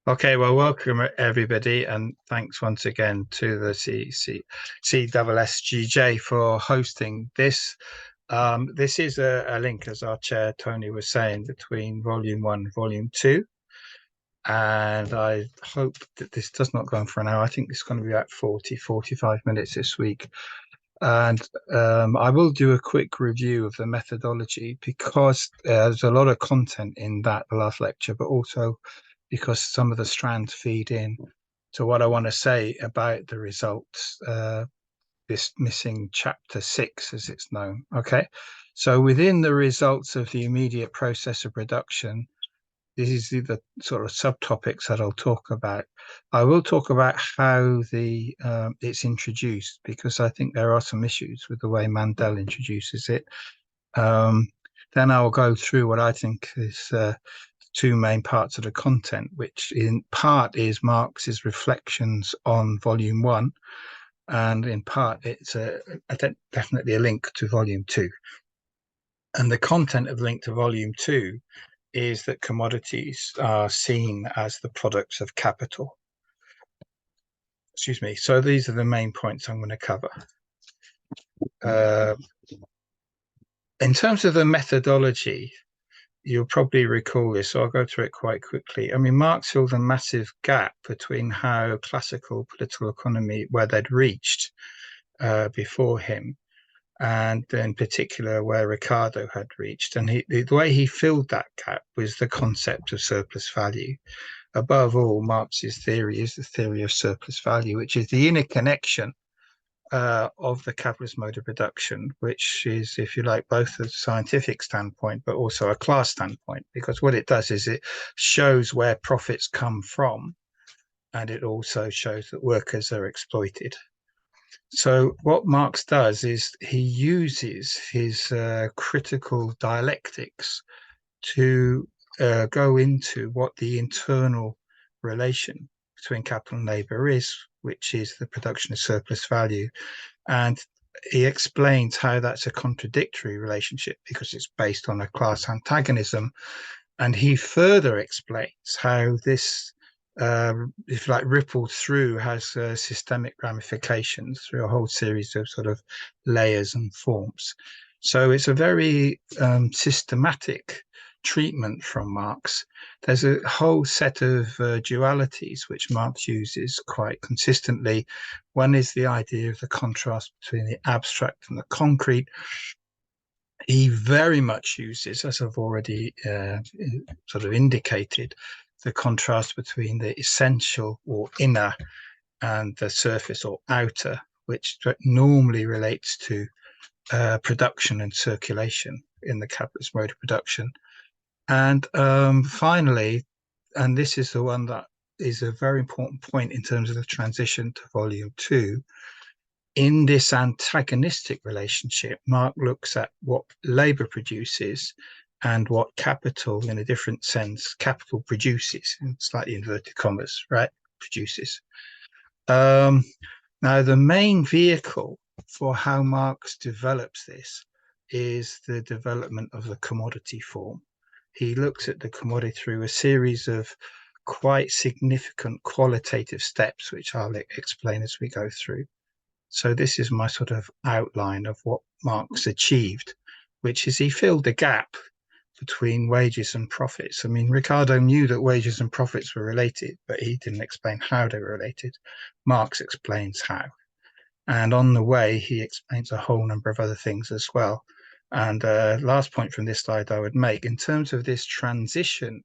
Okay, well, welcome everybody, and thanks once again to the CSSGJ for hosting this. This is a link, as our chair Tony was saying, between Volume 1 and Volume 2. And I hope that this does not go on for an hour. I think it's going to be about 45 minutes this week. And I will do a quick review of the methodology because there's a lot of content in that last lecture, but also because some of the strands feed in to what I want to say about the results, this missing chapter 6, as it's known. Okay. So within the results of the immediate process of production, this is the sort of subtopics that I'll talk about. I will talk about how the it's introduced because I think there are some issues with the way Mandel introduces it. Um, then I'll go through what I think is two main parts of the content, which in part is Marx's reflections on Volume 1, and in part it's definitely a link to Volume 2. And the content of link to Volume 2 is that commodities are seen as the products of capital. Excuse me. So these are the main points I'm going to cover. Uh, in terms of the methodology, you'll probably recall this, so I'll go through it quite quickly. I mean, Marx filled a massive gap between how classical political economy, where they'd reached before him, and in particular where Ricardo had reached. And the way he filled that gap was the concept of surplus value. Above all, Marx's theory is the theory of surplus value, which is the inner connection of the capitalist mode of production, which is, if you like, both a scientific standpoint, but also a class standpoint, because what it does is it shows where profits come from, and it also shows that workers are exploited. So what Marx does is he uses his critical dialectics to go into what the internal relation between capital and labor is, which is the production of surplus value. And he explains how that's a contradictory relationship because it's based on a class antagonism. And he further explains how this, if you like, rippled through, has systemic ramifications through a whole series of sort of layers and forms. So it's a very systematic treatment from Marx. There's a whole set of dualities which Marx uses quite consistently. One is the idea of the contrast between the abstract and the concrete. He very much uses, as I've already sort of indicated, the contrast between the essential or inner and the surface or outer, which normally relates to production and circulation in the capitalist mode of production. And finally, and this is the one that is a very important point in terms of the transition to volume 2, in this antagonistic relationship, Marx looks at what labor produces and what capital, in a different sense, capital produces, in slightly inverted commas, right? Produces. Um, Now, the main vehicle for how Marx develops this is the development of the commodity form. He looks at the commodity through a series of quite significant qualitative steps, which I'll explain as we go through. So this is my sort of outline of what Marx achieved, which is he filled the gap between wages and profits. I mean, Ricardo knew that wages and profits were related, but he didn't explain how they were related. Marx explains how. And on the way, he explains a whole number of other things as well. And last point from this slide I would make, in terms of this transition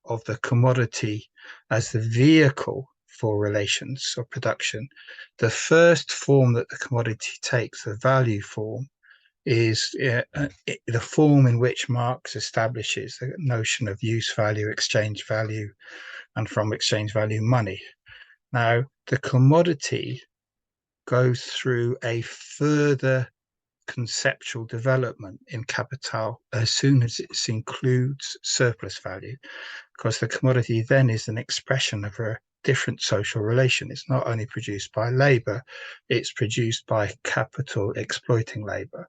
of the commodity as the vehicle for relations or production, the first form that the commodity takes, the value form, is the form in which Marx establishes the notion of use value, exchange value, and from exchange value, money. Now, the commodity goes through a further conceptual development in Capital as soon as it includes surplus value, because the commodity then is an expression of a different social relation. It's not only produced by labor, it's produced by capital exploiting labor.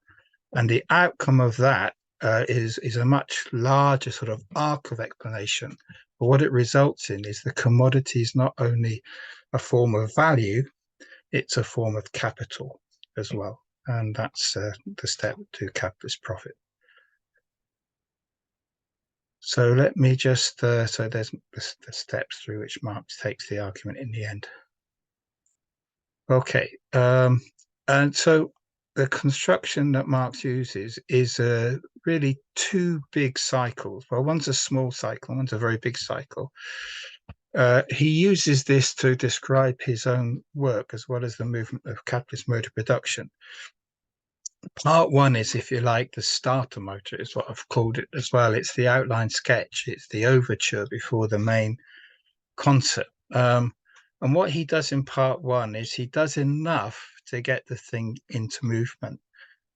And the outcome of that is a much larger sort of arc of explanation, But what it results in is the commodity is not only a form of value, it's a form of capital as well. And that's the step to capitalist profit. So let me just, so there's the steps through which Marx takes the argument in the end. Okay, and so the construction that Marx uses is really two big cycles. Well, one's a small cycle, one's a very big cycle. He uses this to describe his own work as well as the movement of capitalist mode of production. Part one is, if you like, the starter motor, is what I've called it as well. It's the outline sketch, it's the overture before the main concert. And what he does in part one is he does enough to get the thing into movement.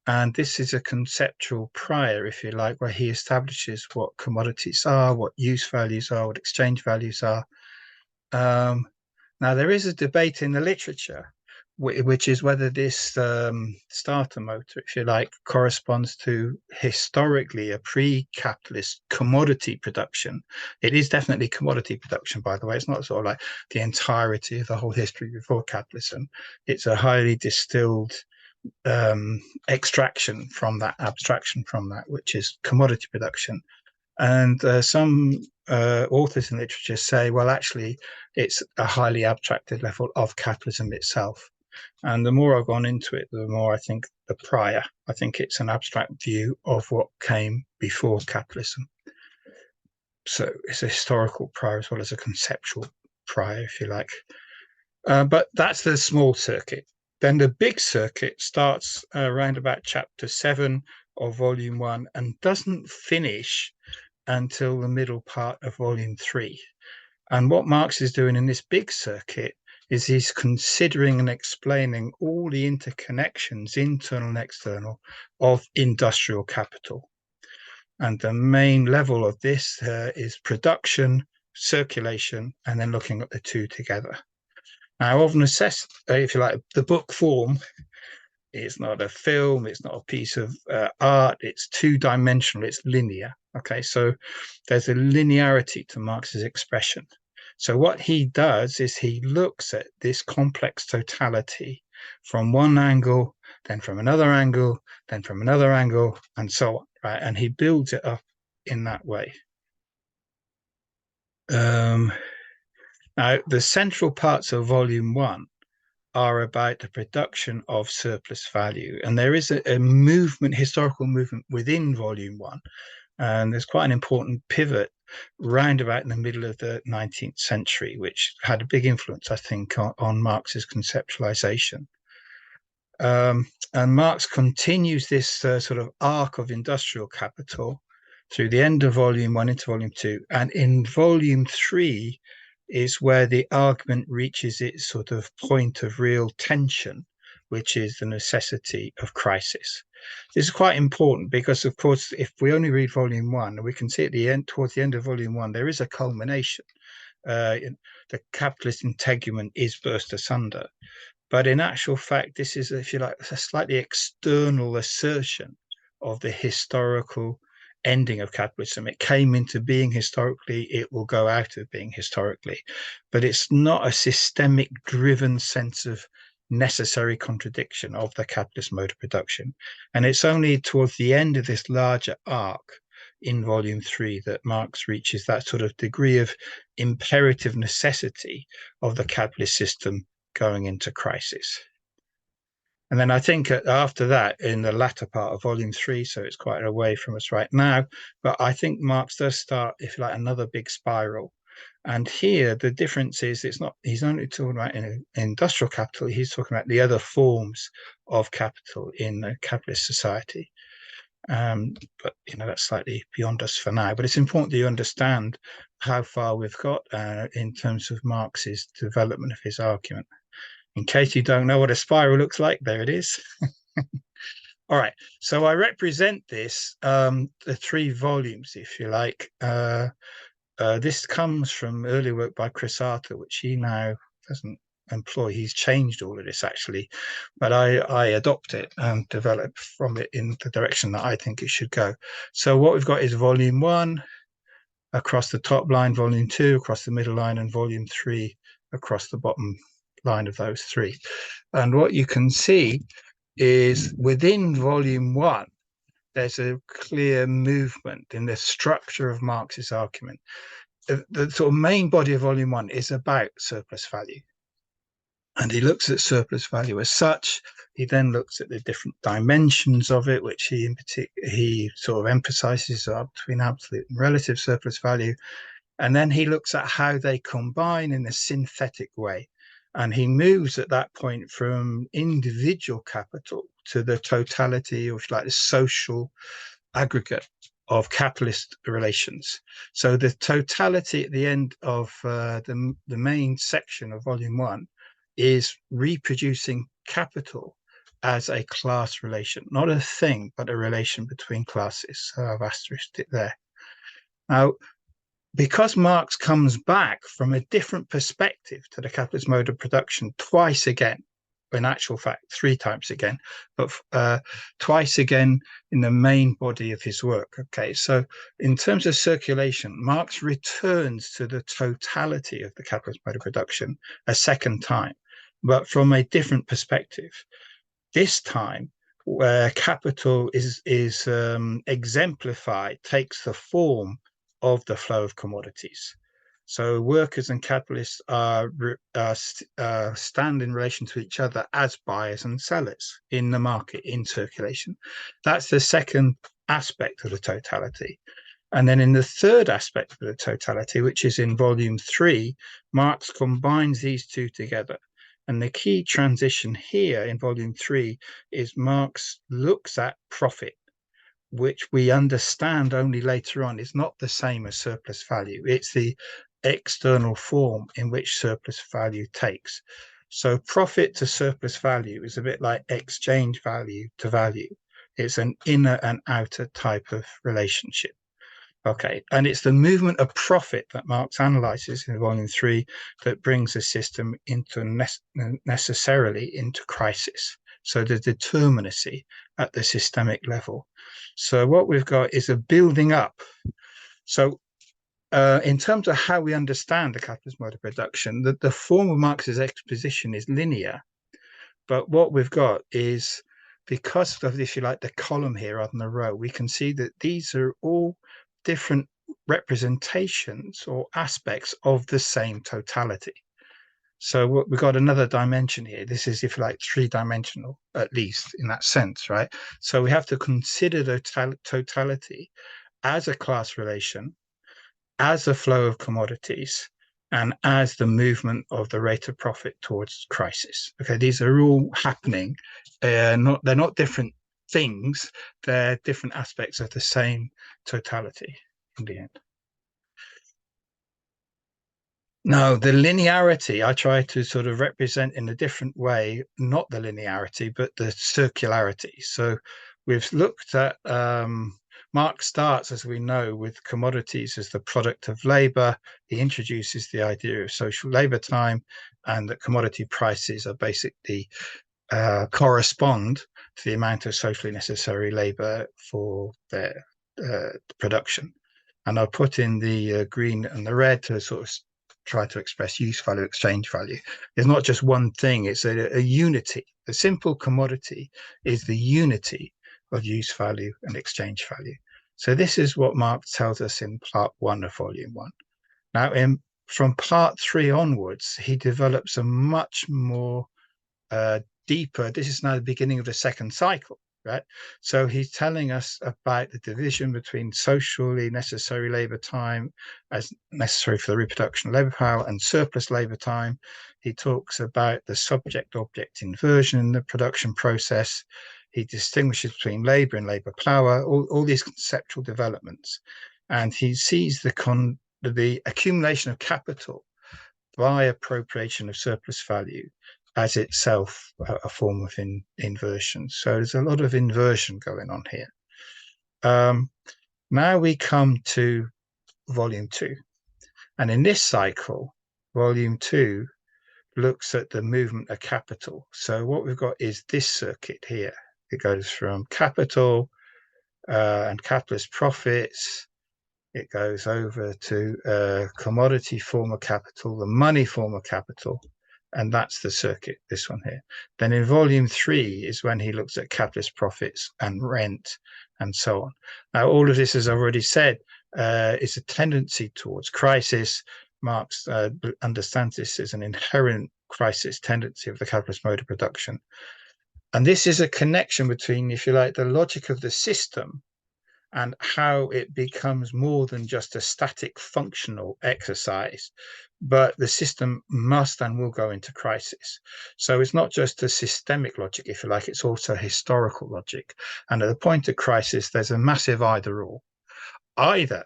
And this is a conceptual prior, if you like, where he establishes what commodities are, what use values are, what exchange values are. Now, there is a debate in the literature, which is whether this starter motor, if you like, corresponds to historically a pre-capitalist commodity production. It is definitely commodity production, by the way. It's not sort of like the entirety of the whole history before capitalism. It's a highly distilled extraction from that, abstraction from that, which is commodity production. And some authors in literature say, well, actually, it's a highly abstracted level of capitalism itself. And the more I've gone into it, the more I think the prior. I think it's an abstract view of what came before capitalism. So it's a historical prior as well as a conceptual prior, if you like. But that's the small circuit. Then the big circuit starts around about chapter 7 of volume 1 and doesn't finish until the middle part of volume 3. And what Marx is doing in this big circuit is he's considering and explaining all the interconnections, internal and external, of industrial capital. And the main level of this is production, circulation, and then looking at the two together. Now, of necessity, if you like, the book form, it's not a film, it's not a piece of art, it's two-dimensional, it's linear. Okay, so there's a linearity to Marx's expression. So what he does is he looks at this complex totality from one angle, then from another angle, then from another angle, and so on, right? And he builds it up in that way. Now, the central parts of volume 1 are about the production of surplus value. And there is a movement, historical movement within volume 1. And there's quite an important pivot round about in the middle of the 19th century, which had a big influence, I think, on Marx's conceptualization. And Marx continues this sort of arc of industrial capital through the end of volume 1 into volume 2. And in volume 3 is where the argument reaches its sort of point of real tension, which is the necessity of crisis. This is quite important because, of course, if we only read volume 1, we can see at the end, towards the end of volume 1, there is a culmination. The capitalist integument is burst asunder. But in actual fact, this is, if you like, a slightly external assertion of the historical ending of capitalism. It came into being historically, it will go out of being historically. But it's not a systemic driven sense of necessary contradiction of the capitalist mode of production. And it's only towards the end of this larger arc in volume 3 that Marx reaches that sort of degree of imperative necessity of the capitalist system going into crisis. And then I think after that, in the latter part of volume 3, so it's quite away from us right now, but I think Marx does start, if you like, another big spiral. And here the difference is it's not, he's only talking about in industrial capital, he's talking about the other forms of capital in a capitalist society. But that's slightly beyond us for now. But it's important that you understand how far we've got in terms of Marx's development of his argument. In case you don't know what a spiral looks like, there it is. All right, so I represent this, the 3 volumes, if you like. This comes from early work by Chris Arthur, which he now doesn't employ. He's changed all of this, actually. But I adopt it and develop from it in the direction that I think it should go. So what we've got is volume 1, across the top line, volume 2, across the middle line, and volume 3 across the bottom line of those three. And what you can see is within volume 1, there's a clear movement in the structure of Marx's argument. The sort of main body of volume 1 is about surplus value. And he looks at surplus value as such. He then looks at the different dimensions of it, which he sort of emphasizes between absolute and relative surplus value. And then he looks at how they combine in a synthetic way. And he moves at that point from individual capital to the totality of, like, the social aggregate of capitalist relations. So the totality at the end of the main section of volume 1 is reproducing capital as a class relation, not a thing, but a relation between classes. So I've asterisked it there. Now, because Marx comes back from a different perspective to the capitalist mode of production twice again, in actual fact, 3 times again, but twice again in the main body of his work. Okay, so in terms of circulation, Marx returns to the totality of the capitalist mode of production a second time, but from a different perspective. This time, where capital is exemplified, takes the form of the flow of commodities. So workers and capitalists stand in relation to each other as buyers and sellers in the market, in circulation. That's the second aspect of the totality. And then in the third aspect of the totality, which is in volume 3, Marx combines these two together. And the key transition here in volume 3 is Marx looks at profit, which we understand only later on is not the same as surplus value. It's the external form in which surplus value takes. So profit to surplus value is a bit like exchange value to value. It's an inner and outer type of relationship. Okay, and it's the movement of profit that Marx analyzes in volume 3 that brings the system into necessarily into crisis. So the determinacy at the systemic level. So what we've got is a building up. So in terms of how we understand the capitalist mode of production, the form of Marx's exposition is linear. But what we've got is, because of, if you like, the column here rather than the row, we can see that these are all different representations or aspects of the same totality. So we've got another dimension here. This is, if you like, 3-dimensional, at least in that sense, right? So we have to consider the totality as a class relation, as a flow of commodities, and as the movement of the rate of profit towards crisis. Okay, these are all happening. They're not different things. They're different aspects of the same totality in the end. Now, the linearity I try to sort of represent in a different way, not the linearity, but the circularity. So we've looked at, Marx starts, as we know, with commodities as the product of labor. He introduces the idea of social labor time, and that commodity prices are basically correspond to the amount of socially necessary labor for their production. And I'll put in the green and the red to sort of try to express use value, exchange value. It's not just one thing, it's a unity. The simple commodity is the unity of use value and exchange value. So this is what Marx tells us in part 1 of volume 1. Now, from part 3 onwards, he develops a much more deeper, this is now the beginning of the second cycle, right? So he's telling us about the division between socially necessary labor time as necessary for the reproduction of labor power and surplus labor time. He talks about the subject-object inversion in the production process. He distinguishes between labor and labor power, all these conceptual developments. And he sees the accumulation of capital by appropriation of surplus value as itself a form of inversion. So there's a lot of inversion going on here. Now we come to volume 2. And in this cycle, volume 2 looks at the movement of capital. So what we've got is this circuit here. It goes from capital and capitalist profits it goes over to commodity form of capital, the money form of capital, and that's the circuit, this one here. Then in volume 3 is when he looks at capitalist profits and rent and so on. Now, all of this, as I've already said, is a tendency towards crisis. Marx understands this as an inherent crisis tendency of the capitalist mode of production. And this is a connection between, if you like, the logic of the system and how it becomes more than just a static functional exercise, but the system must and will go into crisis. So it's not just a systemic logic, if you like, it's also historical logic. And at the point of crisis, there's a massive either or. Either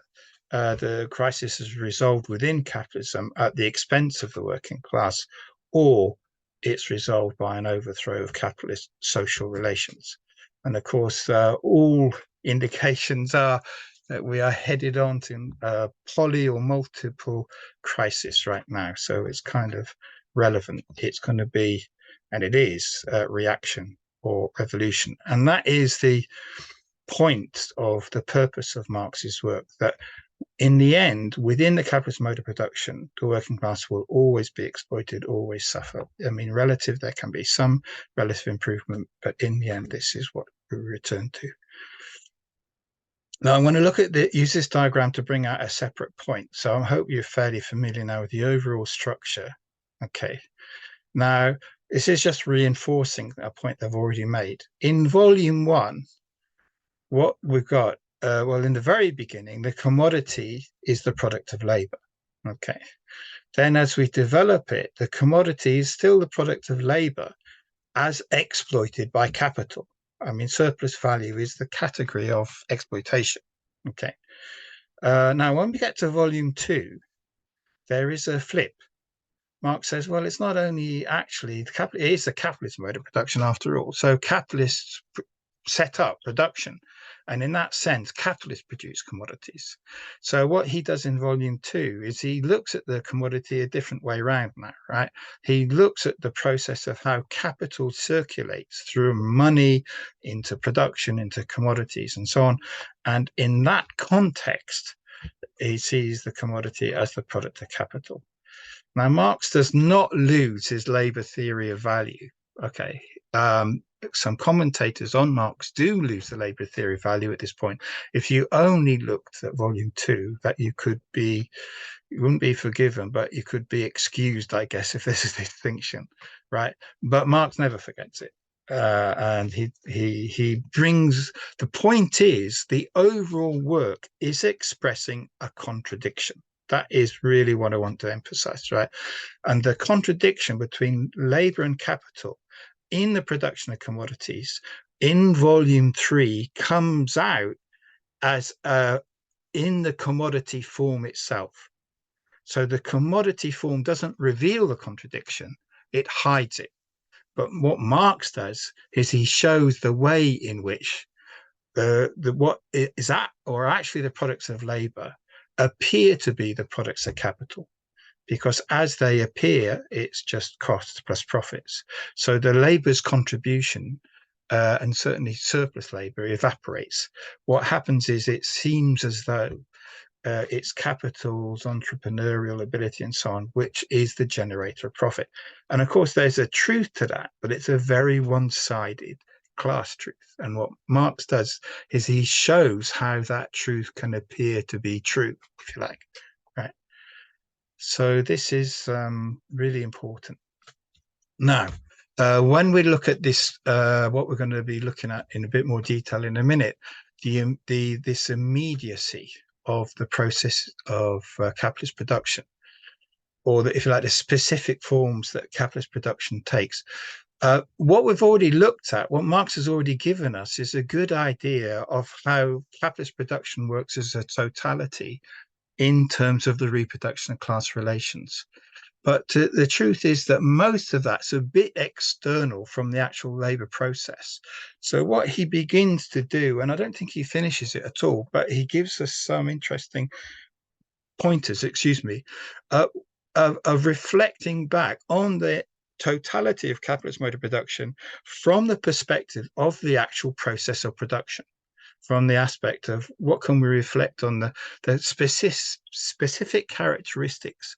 the crisis is resolved within capitalism at the expense of the working class, or it's resolved by an overthrow of capitalist social relations. And of course, all indications are that we are headed on to poly or multiple crisis right now. So it's kind of relevant. It's going to be, and it is, reaction or revolution. And that is the point of the purpose of Marx's work, that in the end, within the capitalist mode of production, the working class will always be exploited, always suffer. I mean, there can be some relative improvement, but in the end, this is what we return to. Now, I'm going to use this diagram to bring out a separate point. So I hope you're fairly familiar now with the overall structure. Okay. Now, this is just reinforcing a point I've already made. In volume 1, what we've got, well, in the very beginning, the commodity is the product of labor. Okay. Then as we develop it, the commodity is still the product of labor as exploited by capital. I mean, surplus value is the category of exploitation. Okay. Now, when we get to volume 2, there is a flip. Marx says, well, it's not only actually, it is the capitalist mode of production after all. So capitalists set up production. And in that sense, capitalists produce commodities. So what he does in volume 2 is he looks at the commodity a different way around now, right? He looks at the process of how capital circulates through money into production, into commodities, and so on. And in that context, he sees the commodity as the product of capital. Now, Marx does not lose his labor theory of value. Okay. Some commentators on Marx do lose the labor theory of value at this point. If you only looked at volume 2, that you wouldn't be forgiven, but you could be excused, I guess, if this is a distinction, right? But Marx never forgets it. And he brings, the point is, the overall work is expressing a contradiction. That is really what I want to emphasize, right? And the contradiction between labor and capital in the production of commodities in volume 3 comes out as in the commodity form itself. So the commodity form doesn't reveal the contradiction, it hides it. But what Marx does is he shows the way in which what is that, or actually the products of labor, appear to be the products of capital, because as they appear, it's just costs plus profits. So the labor's contribution, and certainly surplus labor, evaporates. What happens is it seems as though it's capital's entrepreneurial ability and so on, which is the generator of profit. And of course, there's a truth to that, but it's a very one-sided class truth. And what Marx does is he shows how that truth can appear to be true, if you like, right? So this is really important. Now, when we look at this, what we're going to be looking at in a bit more detail in a minute, this immediacy of the process of capitalist production, or if you like, the specific forms that capitalist production takes. What we've already looked at, what Marx has already given us, is a good idea of how capitalist production works as a totality in terms of the reproduction of class relations. But the truth is that most of that's a bit external from the actual labor process. So what he begins to do, and I don't think he finishes it at all, but he gives us some interesting pointers, of reflecting back on the totality of capitalist mode of production from the perspective of the actual process of production, from the aspect of what can we reflect on the specific characteristics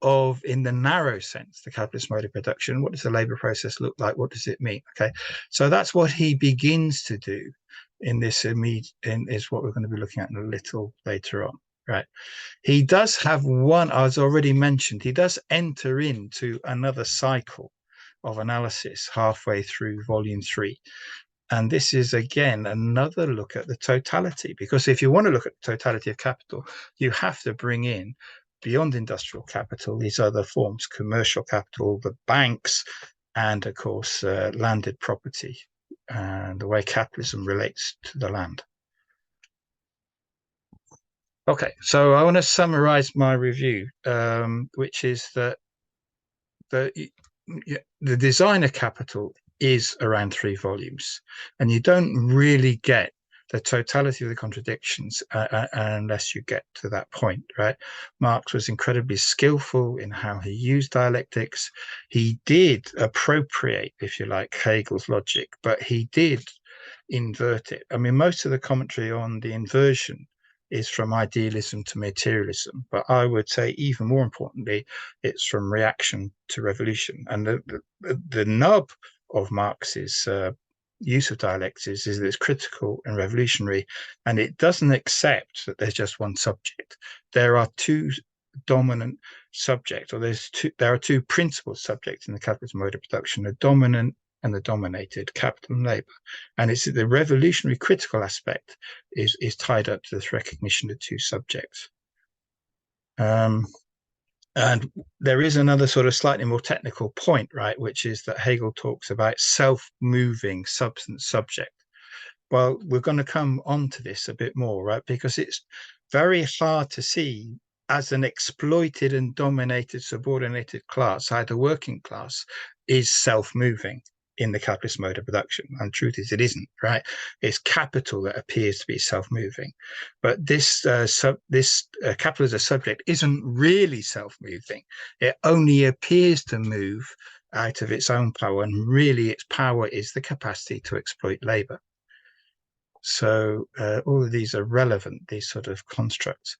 of, in the narrow sense, the capitalist mode of production. What does the labor process look like? What does it mean? Okay, so that's what he begins to do in this is what we're going to be looking at a little later on, right? He does have one, as already mentioned, he does enter into another cycle of analysis halfway through volume 3. And this is, again, another look at the totality, because if you want to look at the totality of capital, you have to bring in, beyond industrial capital, these other forms: commercial capital, the banks, and of course, landed property, and the way capitalism relates to the land. Okay, so I want to summarize my review, which is that the designer capital is around 3 volumes, and you don't really get the totality of the contradictions unless you get to that point, right? Marx was incredibly skillful in how he used dialectics. He did appropriate, if you like, Hegel's logic, but he did invert it. I mean, most of the commentary on the inversion is from idealism to materialism, but I would say even more importantly, it's from reaction to revolution. And the nub of Marx's use of dialectics is that it's critical and revolutionary, and it doesn't accept that there's just one subject. There are 2 dominant subjects, or there are 2 principal subjects in the capitalist mode of production: the dominant and the dominated, capital and labor. And it's the revolutionary critical aspect is tied up to this recognition of 2 subjects. And there is another sort of slightly more technical point, right, which is that Hegel talks about self-moving substance subject. Well, we're going to come on to this a bit more, right, because it's very hard to see as an exploited and dominated subordinated class, either working class, is self-moving in the capitalist mode of production. And truth is, it isn't, right? It's capital that appears to be self-moving. But this capital as a subject isn't really self-moving. It only appears to move out of its own power, and really its power is the capacity to exploit labor. So all of these are relevant, these sort of constructs.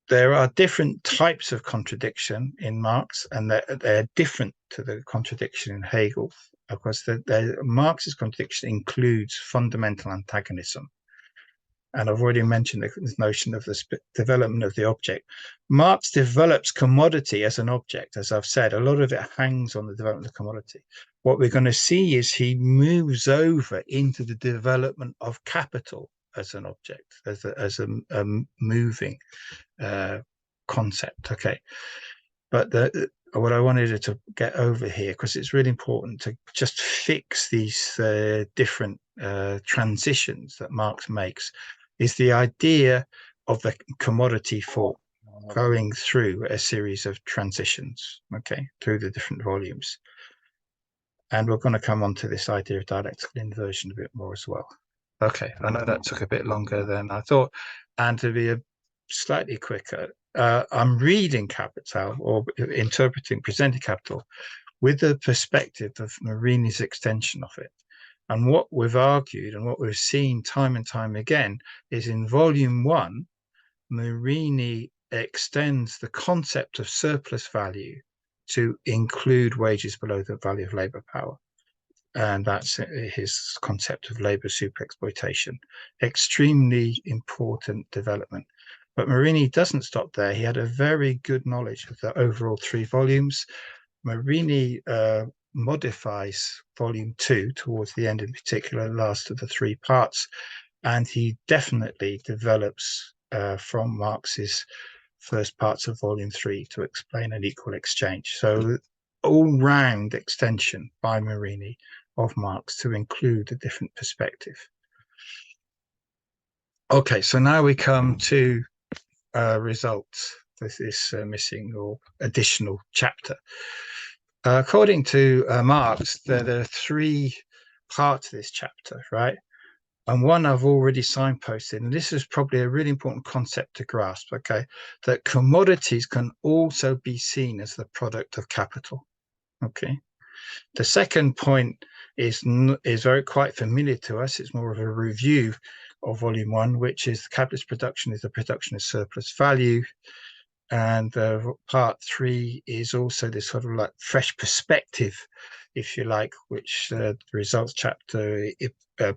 There are different types of contradiction in Marx, and they're different to the contradiction in Hegel. Of course, Marx's contradiction includes fundamental antagonism. And I've already mentioned this notion of the development of the object. Marx develops commodity as an object. As I've said, a lot of it hangs on the development of commodity. What we're going to see is he moves over into the development of capital as an object, as a moving concept. Okay, but what I wanted to get over here, because it's really important to just fix these different transitions that Marx makes, is the idea of the commodity form going through a series of transitions, okay, through the different volumes. And we're going to come on to this idea of dialectical inversion a bit more as well. Okay, I know that took a bit longer than I thought, and to be slightly quicker, I'm reading Capital, or presenting Capital, with the perspective of Marini's extension of it. And what we've argued and what we've seen time and time again is in volume 1, Marini extends the concept of surplus value to include wages below the value of labor power. And that's his concept of labor superexploitation. Extremely important development. But Marini doesn't stop there. He had a very good knowledge of the overall 3 volumes. Marini modifies volume 2 towards the end, in particular, last of the 3 parts, and he definitely develops from Marx's first parts of volume 3 to explain an equal exchange. So all-round extension by Marini of Marx to include a different perspective. Okay, so now we come to results. This is missing or additional chapter. According to Marx, there are 3 parts of this chapter, right? And one I've already signposted, and this is probably a really important concept to grasp, okay? That commodities can also be seen as the product of capital, okay? The second point is very quite familiar to us. It's more of a review of volume one, which is capitalist production is the production of surplus value. And part three is also this sort of like fresh perspective, if you like, which the results chapter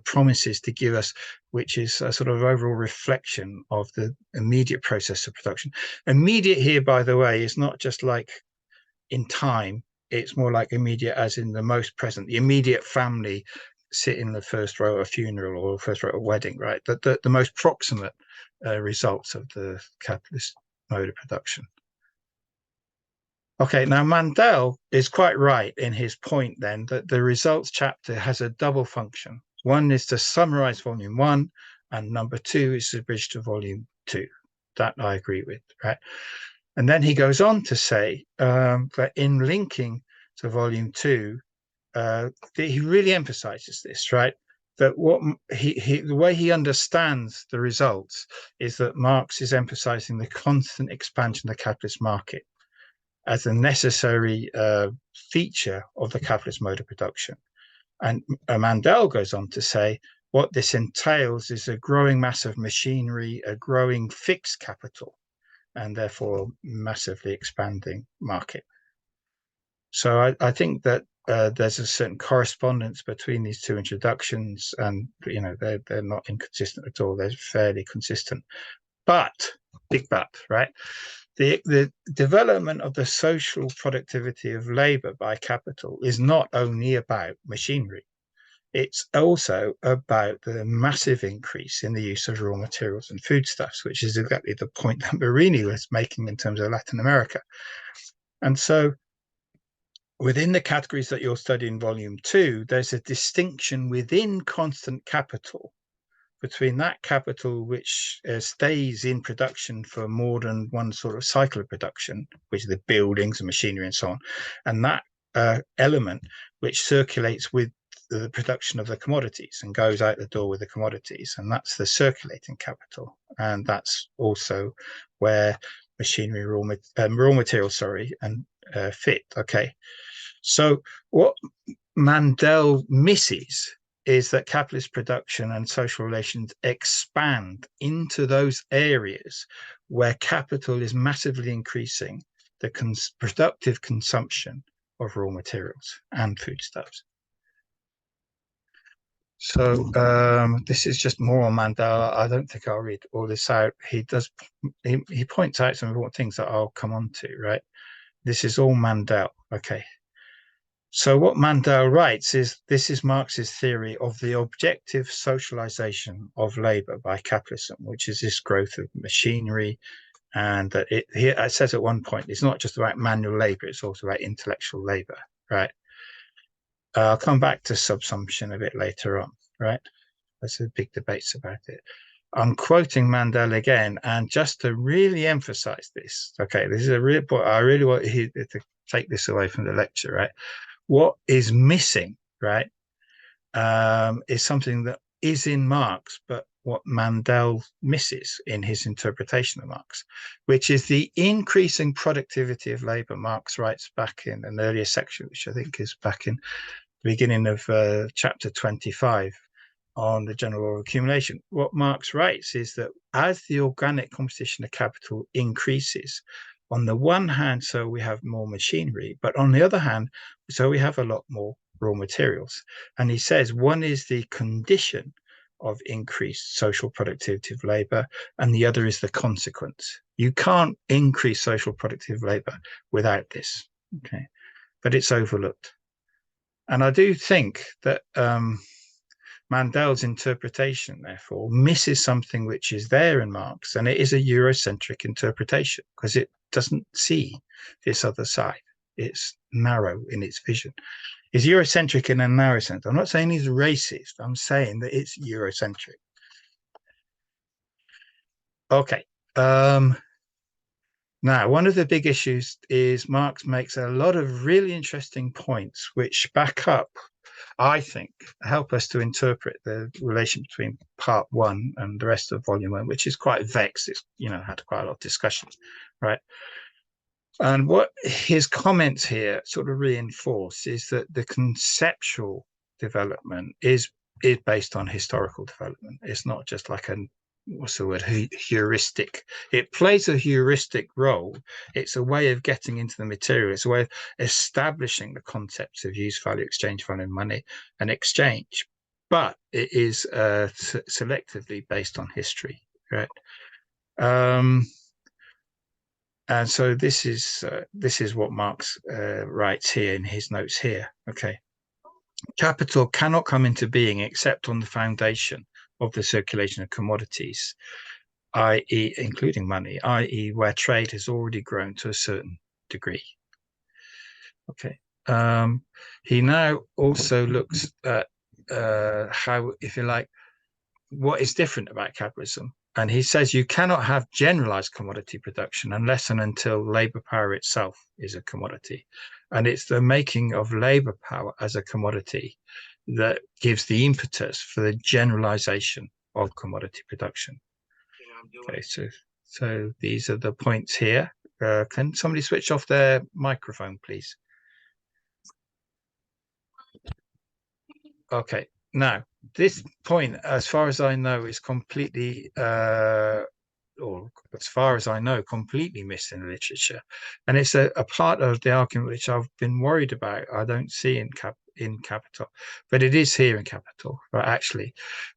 promises to give us, which is a sort of overall reflection of the immediate process of production. Immediate here, by the way, is not just like in time, it's more like immediate as in the most present, the immediate family sit in the first row of a funeral or first row of a wedding, right? The most proximate results of the capitalist mode of production. Okay, now Mandel is quite right in his point then that the results chapter has a double function. One is to summarize volume one, and number two is to bridge to volume two. That I agree with, right? And then he goes on to say that in linking to volume two, he really emphasizes this, right? That what the way he understands the results is that Marx is emphasizing the constant expansion of the capitalist market as a necessary feature of the capitalist mode of production. And Mandel goes on to say what this entails is a growing mass of machinery, a growing fixed capital, and therefore massively expanding market. So I think that there's a certain correspondence between these two introductions, and they're not inconsistent at all. They're fairly consistent. But big but, right? The development of the social productivity of labor by capital is not only about machinery. It's also about the massive increase in the use of raw materials and foodstuffs, which is exactly the point that Marini was making in terms of Latin America. And so within the categories that you'll study in volume two, there's a distinction within constant capital between that capital which stays in production for more than one sort of cycle of production, which is the buildings and machinery and so on, and that element which circulates with the production of the commodities and goes out the door with the commodities, and that's the circulating capital. And that's also where machinery, raw materials, and fit. Okay, so what Mandel misses is that capitalist production and social relations expand into those areas where capital is massively increasing the productive consumption of raw materials and foodstuffs. So this is just more on Mandel. I don't think I'll read all this out. He points out some important things that I'll come on to, right? This is all Mandel. Okay. So what Mandel writes is this is Marx's theory of the objective socialization of labor by capitalism, which is this growth of machinery. And that it says at one point, it's not just about manual labor, it's also about intellectual labor, right? I'll come back to subsumption a bit later on, right? There's a big debates about it. I'm quoting Mandel again, and just to really emphasize this, okay, this is a real point. I really want you to take this away from the lecture, right? What is missing, right, is something that is in Marx, but what Mandel misses in his interpretation of Marx, which is the increasing productivity of labor. Marx writes back in an earlier section, which I think is back in the beginning of chapter 25 on the general accumulation. What Marx writes is that as the organic composition of capital increases, on the one hand, so we have more machinery, but on the other hand, so we have a lot more raw materials. And he says one is the condition of increased social productivity of labor, and the other is the consequence. You can't increase social productivity of labor without this, okay? But it's overlooked. And I do think that Mandel's interpretation, therefore, misses something which is there in Marx, and it is a Eurocentric interpretation because it doesn't see this other side. It's narrow in its vision. It's Eurocentric in a narrow sense. I'm not saying he's racist. I'm saying that it's Eurocentric. Okay. Now, one of the big issues is Marx makes a lot of really interesting points which back up, I think, help us to interpret the relation between part one and the rest of volume one, which is quite vexed. It's, had quite a lot of discussions, right? And what his comments here sort of reinforce is that the conceptual development is based on historical development. It's not just like what's the word, heuristic. It plays a heuristic role. It's a way of getting into the material. It's a way of establishing the concepts of use value, exchange value, money, and exchange. But it is selectively based on history, right? And so this is what Marx writes here in his notes here. Okay, capital cannot come into being except on the foundation of the circulation of commodities, i.e., including money, i.e., where trade has already grown to a certain degree. Okay. He now also looks at how, if you like, what is different about capitalism. And he says you cannot have generalized commodity production unless and until labor power itself is a commodity. And it's the making of labor power as a commodity that gives the impetus for the generalization of commodity production. Okay, so these are the points here. Can somebody switch off their microphone, please? Okay, now this point, as far as I know, is completely, or as far as I know, completely missed in the literature, and it's a part of the argument which I've been worried about. I don't see in Capital, but it is here in Capital, right? Actually,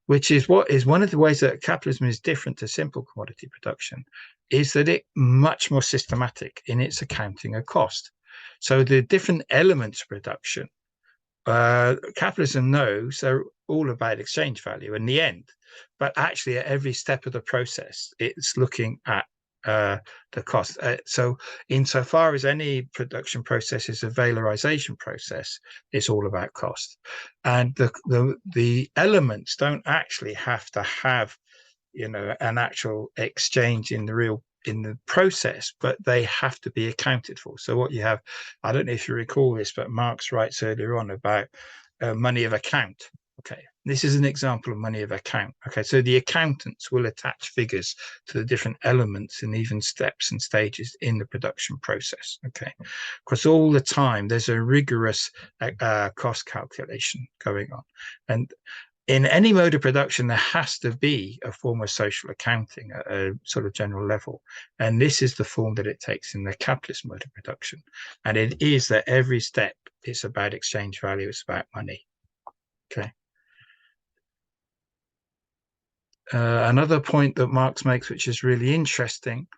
which is what is one of the ways that capitalism is different to simple commodity production, is that it's much more systematic in its accounting of cost. So the different elements of production capitalism knows they're all about exchange value in the end, but actually at every step of the process, it's looking at the cost. So insofar as any production process is a valorization process, it's all about cost. And the elements don't actually have to have, an actual exchange in the process, but they have to be accounted for. So what you have, I don't know if you recall this, but Marx writes earlier on about money of account. Okay, this is an example of money of account. Okay, so the accountants will attach figures to the different elements and even steps and stages in the production process. Okay, because all the time there's a rigorous cost calculation going on, and in any mode of production, there has to be a form of social accounting at a sort of general level. And this is the form that it takes in the capitalist mode of production. And it is that every step is about exchange value, it's about money. Okay. Another point that Marx makes, which is really interesting,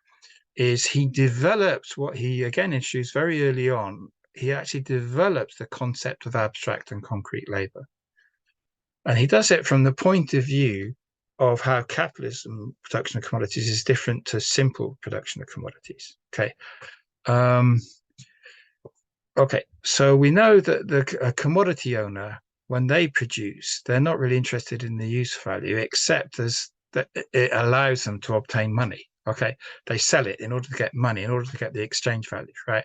is he develops what he again introduced very early on. He actually develops the concept of abstract and concrete labor. And he does it from the point of view of how capitalism production of commodities is different to simple production of commodities. Okay. Okay. So we know that a commodity owner, when they produce, they're not really interested in the use value, except as that it allows them to obtain money. Okay. They sell it in order to get money, in order to get the exchange value, right?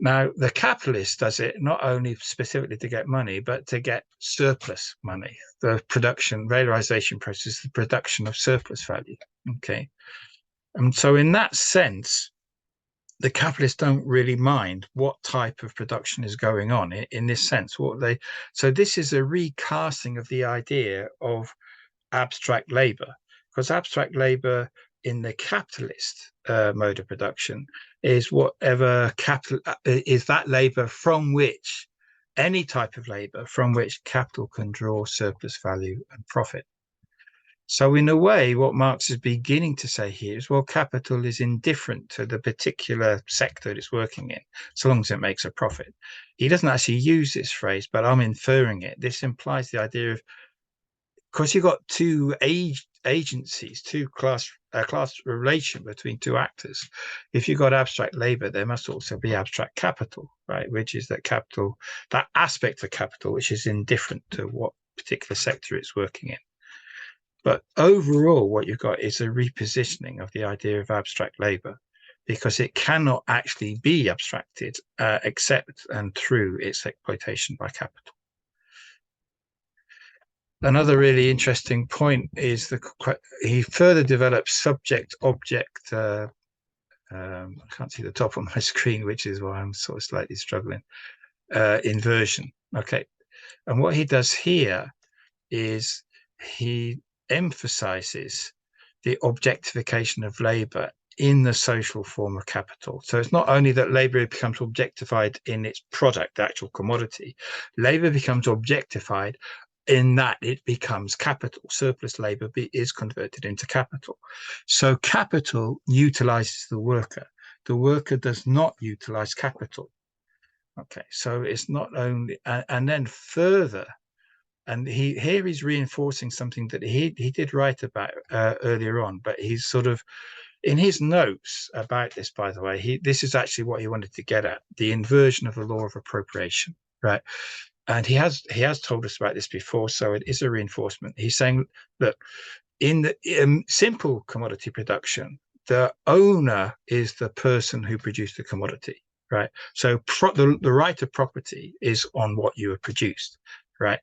Now, the capitalist does it not only specifically to get money, but to get surplus money, the production, valorization process, the production of surplus value. Okay. And so in that sense, the capitalists don't really mind what type of production is going on in this sense. So this is a recasting of the idea of abstract labor, because abstract labor in the capitalist mode of production is whatever capital is that labor from which any type of labor from which capital can draw surplus value and profit. So in a way, what Marx is beginning to say here is, well, capital is indifferent to the particular sector it's working in, so long as it makes a profit. He doesn't actually use this phrase, but I'm inferring it. This implies the idea of, because you've got two agencies, two class relation between two actors. If you've got abstract labor, there must also be abstract capital, right? Which is that capital, that aspect of capital, which is indifferent to what particular sector it's working in. But overall, what you've got is a repositioning of the idea of abstract labor, because it cannot actually be abstracted except and through its exploitation by capital. Another really interesting point is he further develops subject-object. I can't see the top of my screen, which is why I'm sort of slightly struggling. Inversion. Okay, And what he does here is he emphasizes the objectification of labor in the social form of capital. So it's not only that labor becomes objectified in its product, the actual commodity, labor becomes objectified in that it becomes capital. Surplus labor is converted into capital. So capital utilizes the worker. The worker does not utilize capital. Okay, so it's not only, and then further, and here he's reinforcing something that he did write about earlier on, but he's sort of in his notes about this, by the way, this is actually what he wanted to get at, the inversion of the law of appropriation, right? And he has told us about this before, so it is a reinforcement. He's saying that in the simple commodity production, the owner is the person who produced the commodity, right? So the right of property is on what you have produced, right?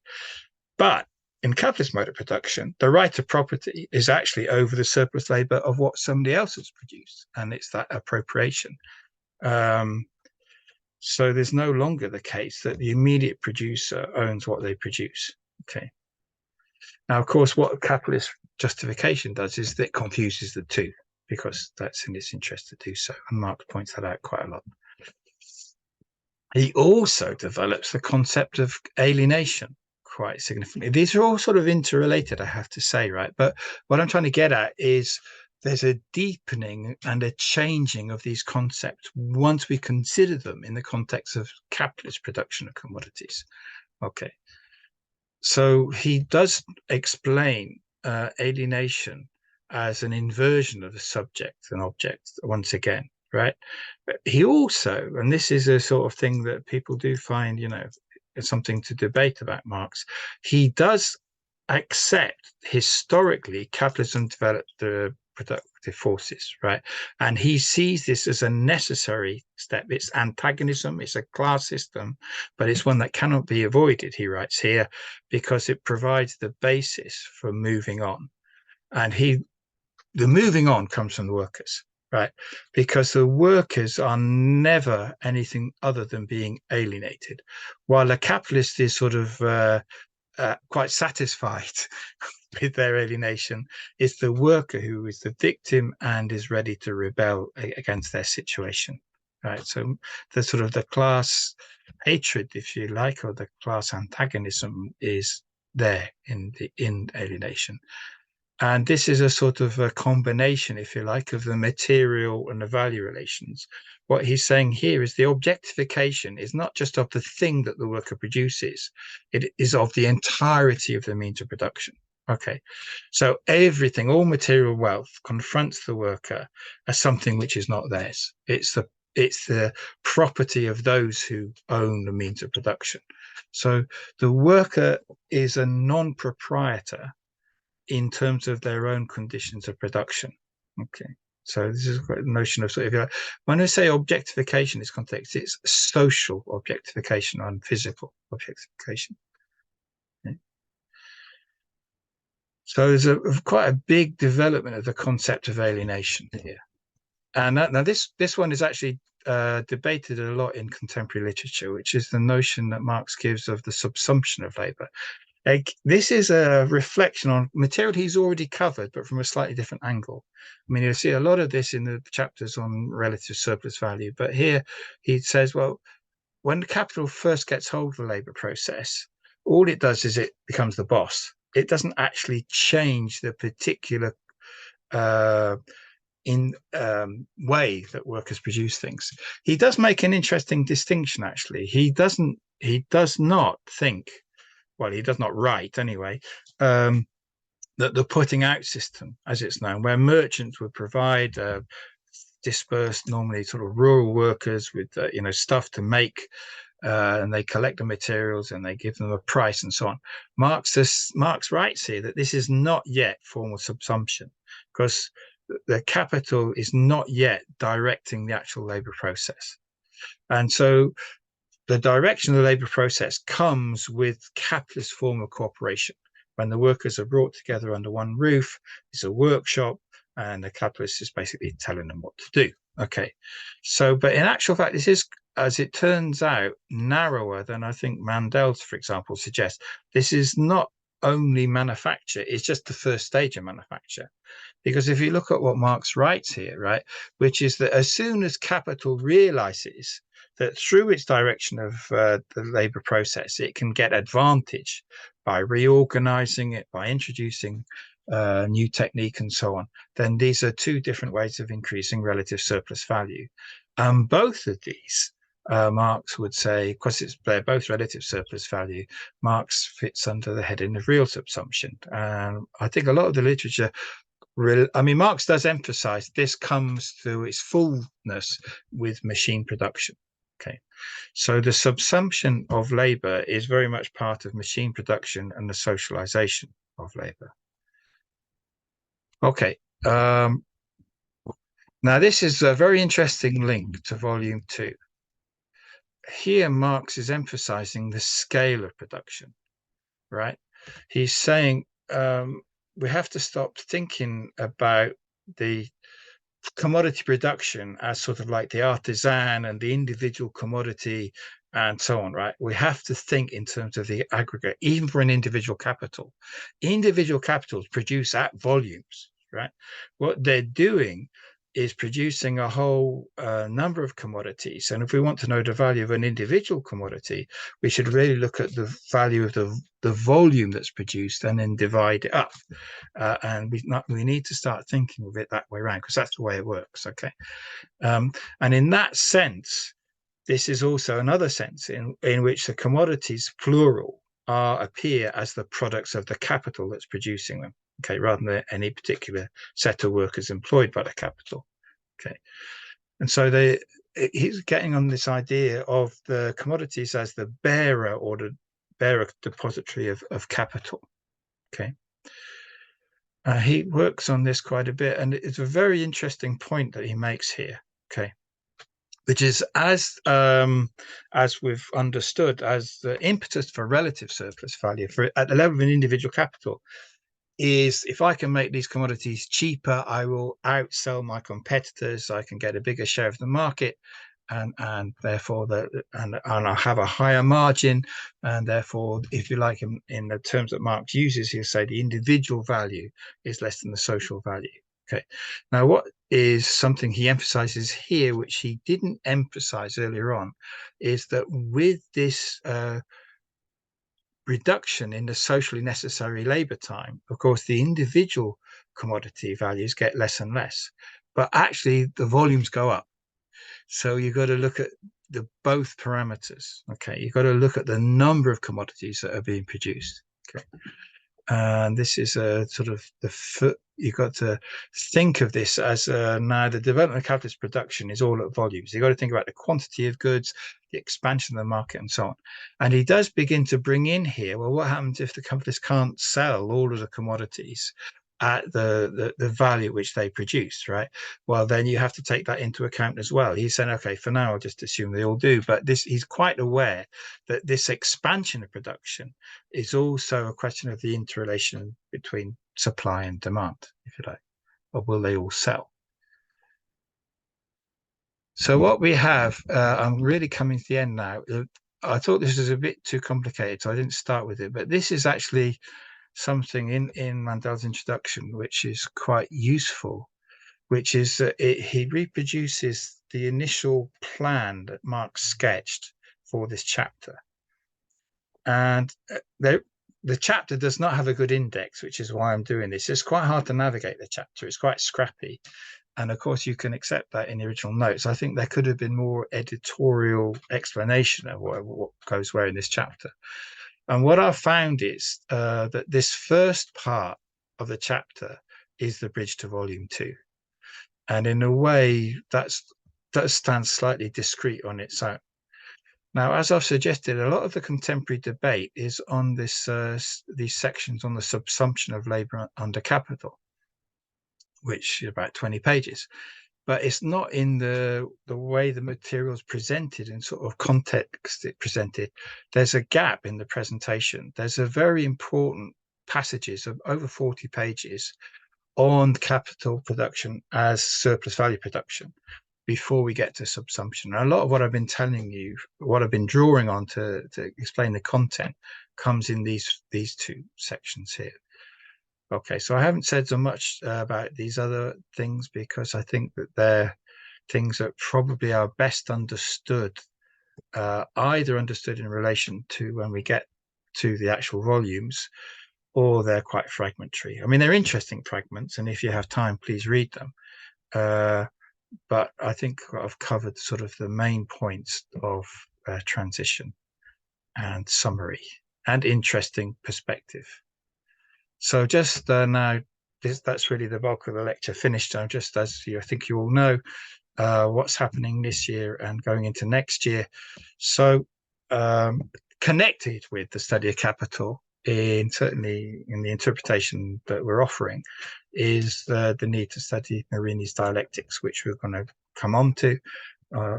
But in capitalist mode of production, the right of property is actually over the surplus labor of what somebody else has produced, and it's that appropriation. So there's no longer the case that the immediate producer owns what they produce. Okay. Now, of course, what capitalist justification does is that it confuses the two, because that's in its interest to do so. And Marx points that out quite a lot. He also develops the concept of alienation quite significantly. These are all sort of interrelated, I have to say, right? But what I'm trying to get at is there's a deepening and a changing of these concepts once we consider them in the context of capitalist production of commodities. Okay. So he does explain alienation as an inversion of the subject and object once again, right? But he also, and this is a sort of thing that people do find, something to debate about Marx, he does accept historically capitalism developed the productive forces, right? And he sees this as a necessary step. It's antagonism, it's a class system, but it's one that cannot be avoided, he writes here, because it provides the basis for moving on. And the moving on comes from the workers, right? Because the workers are never anything other than being alienated, while the capitalist is sort of quite satisfied with their alienation. It's the worker who is the victim and is ready to rebel against their situation, right? So the sort of the class hatred, if you like, or the class antagonism is there in alienation. And this is a sort of a combination, if you like, of the material and the value relations. What he's saying here is the objectification is not just of the thing that the worker produces, it is of the entirety of the means of production. Okay, so everything, all material wealth confronts the worker as something which is not theirs. It's the property of those who own the means of production. So the worker is a non-proprietor in terms of their own conditions of production. Okay. So this is a notion of sort of, when I say objectification in this context, it's social objectification and physical objectification. Okay. So there's quite a big development of the concept of alienation here. And now this one is actually debated a lot in contemporary literature, which is the notion that Marx gives of the subsumption of labor. This is a reflection on material he's already covered, but from a slightly different angle. I mean, you'll see a lot of this in the chapters on relative surplus value, but here he says, well, when capital first gets hold of the labor process, all it does is it becomes the boss. It doesn't actually change the particular way that workers produce things. He does make an interesting distinction, actually. He does not think, well, he does not write anyway, that the putting out system, as it's known, where merchants would provide dispersed, normally sort of rural workers with stuff to make, and they collect the materials and they give them a price and so on. Marx writes here that this is not yet formal subsumption, because the capital is not yet directing the actual labor process. And so the direction of the labor process comes with capitalist form of cooperation. When the workers are brought together under one roof, it's a workshop, and the capitalist is basically telling them what to do. Okay. So, but in actual fact, this is as it turns out, narrower than I think Mandel's, for example, suggests. This is not only manufacture, it's just the first stage of manufacture. Because if you look at what Marx writes here, right, which is that as soon as capital realizes that through its direction of the labor process, it can get advantage by reorganizing it, by introducing new technique and so on, then these are two different ways of increasing relative surplus value. And both of these, Marx would say, because they're both relative surplus value, Marx fits under the heading of real subsumption. And I think a lot of the literature, I mean, Marx does emphasize this comes to its fullness with machine production. Okay, so the subsumption of labor is very much part of machine production and the socialization of labor. Okay, now this is a very interesting link to volume 2. Here, Marx is emphasizing the scale of production, right? He's saying we have to stop thinking about the commodity production as sort of like the artisan and the individual commodity and so on, right? We have to think in terms of the aggregate, even for an individual capital. Individual capitals produce at volumes, right? What they're doing is producing a whole number of commodities. And if we want to know the value of an individual commodity, we should really look at the value of the volume that's produced and then divide it up. And we need to start thinking of it that way around, because that's the way it works. Okay. And in that sense, this is also another sense in which the commodities, plural, appear as the products of the capital that's producing them. Okay, rather than any particular set of workers employed by the capital. Okay, and so he's getting on this idea of the commodities as the bearer or the bearer depository of capital. Okay, he works on this quite a bit, and it's a very interesting point that he makes here. Okay, which is as we've understood, as the impetus for relative surplus value at the level of an individual capital is if I can make these commodities cheaper, I will outsell my competitors. I can get a bigger share of the market, and therefore I'll have a higher margin. And therefore, if you like, in the terms that Marx uses, he'll say the individual value is less than the social value. Okay. Now, what is something he emphasizes here, which he didn't emphasize earlier on, is that with this reduction in the socially necessary labor time, of course, the individual commodity values get less and less, but actually the volumes go up. So you've got to look at both parameters. Okay, you've got to look at the number of commodities that are being produced. Okay, and this is a sort of you've got to think of this as now the development of capitalist production is all at volumes. You've got to think about the quantity of goods, the expansion of the market, and so on. And he does begin to bring in here, well, what happens if the companies can't sell all of the commodities at the value which they produce, right? Well, then you have to take that into account as well. He's saying, okay, for now, I'll just assume they all do. But he's quite aware that this expansion of production is also a question of the interrelation between supply and demand, if you like, or will they all sell? So what we have, I'm really coming to the end now. I thought this was a bit too complicated, so I didn't start with it. But this is actually something in Mandel's introduction which is quite useful, which is that he reproduces the initial plan that Marx sketched for this chapter. And the chapter does not have a good index, which is why I'm doing this. It's quite hard to navigate the chapter. It's quite scrappy. And of course, you can accept that in the original notes. I think there could have been more editorial explanation of what goes where in this chapter. And what I've found is that this first part of the chapter is the bridge to volume 2. And in a way, that stands slightly discrete on its own. Now, as I've suggested, a lot of the contemporary debate is on these sections on the subsumption of labour under capital, which is about 20 pages. But it's not in the way the material is presented and sort of context it presented. There's a gap in the presentation. There's a very important passages of over 40 pages on capital production as surplus value production. before we get to subsumption. And a lot of what I've been telling you, what I've been drawing on to explain the content, comes in these two sections here. Okay, so I haven't said so much about these other things because I think that they're things that probably are best understood, either understood in relation to when we get to the actual volumes, or they're quite fragmentary. I mean, they're interesting fragments, and if you have time, please read them. But I think I've covered sort of the main points of transition and summary and interesting perspective. So just now, that's really the bulk of the lecture finished. Now, just as I think you all know, what's happening this year and going into next year. So connected with the study of capital, certainly in the interpretation that we're offering, is the need to study Marini's dialectics, which we're going to come on to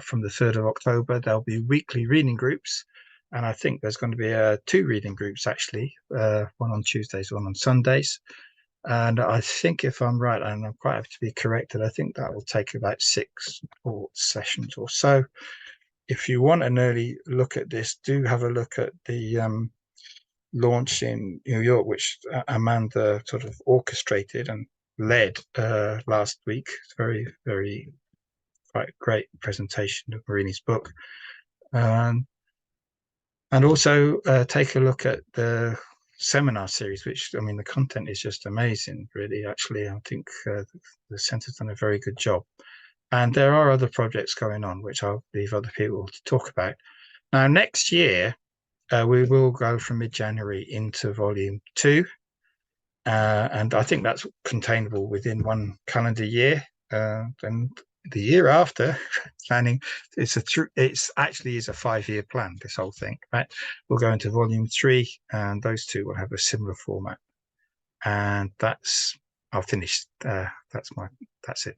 from the 3rd of October. There'll be weekly reading groups. And I think there's going to be 2 reading groups, actually, one on Tuesdays, one on Sundays. And I think, if I'm right, and I'm quite happy to be corrected, I think that will take about 6 sessions or so. If you want an early look at this, do have a look at the launch in New York, which Amanda sort of orchestrated and led last week. It's very, very quite great presentation of Marini's book. And also take a look at the seminar series, which, I mean, the content is just amazing, really. Actually, I think the centre's done a very good job. And there are other projects going on, which I'll leave other people to talk about. Now, next year, we will go from mid-January into volume 2. And I think that's containable within 1 calendar year. And the year after, planning, it's actually is a 5-year plan, this whole thing, right? We'll go into volume 3, and those 2 will have a similar format. And I'll finish. That's it.